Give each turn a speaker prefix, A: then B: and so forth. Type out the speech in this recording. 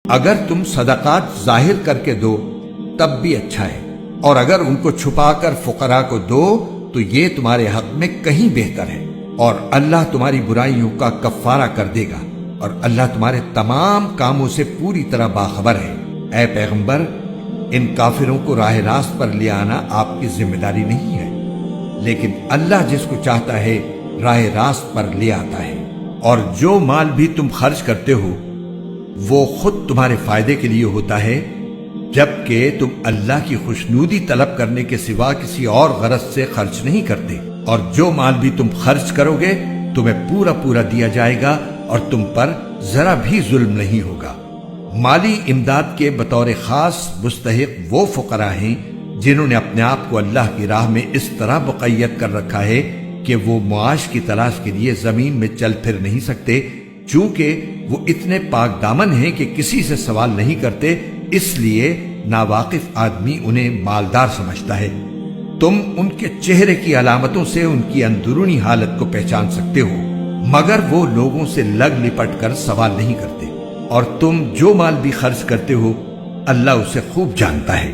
A: اگر تم صدقات ظاہر کر کے دو تب بھی اچھا ہے، اور اگر ان کو چھپا کر فقراء کو دو تو یہ تمہارے حق میں کہیں بہتر ہے، اور اللہ تمہاری برائیوں کا کفارہ کر دے گا، اور اللہ تمہارے تمام کاموں سے پوری طرح باخبر ہے۔ اے پیغمبر، ان کافروں کو راہ راست پر لے آنا آپ کی ذمہ داری نہیں ہے، لیکن اللہ جس کو چاہتا ہے راہ راست پر لے آتا ہے۔ اور جو مال بھی تم خرچ کرتے ہو وہ خود تمہارے فائدے کے لیے ہوتا ہے، جبکہ تم اللہ کی خوشنودی طلب کرنے کے سوا کسی اور غرض سے خرچ نہیں کرتے، اور جو مال بھی تم خرچ کرو گے تمہیں پورا پورا دیا جائے گا اور تم پر ذرا بھی ظلم نہیں ہوگا۔ مالی امداد کے بطور خاص مستحق وہ فقراء ہیں جنہوں نے اپنے آپ کو اللہ کی راہ میں اس طرح مقید کر رکھا ہے کہ وہ معاش کی تلاش کے لیے زمین میں چل پھر نہیں سکتے، چونکہ وہ اتنے پاک دامن ہیں کہ کسی سے سوال نہیں کرتے، اس لیے ناواقف آدمی انہیں مالدار سمجھتا ہے۔ تم ان کے چہرے کی علامتوں سے ان کی اندرونی حالت کو پہچان سکتے ہو، مگر وہ لوگوں سے لگ لپٹ کر سوال نہیں کرتے، اور تم جو مال بھی خرچ کرتے ہو اللہ اسے خوب جانتا ہے۔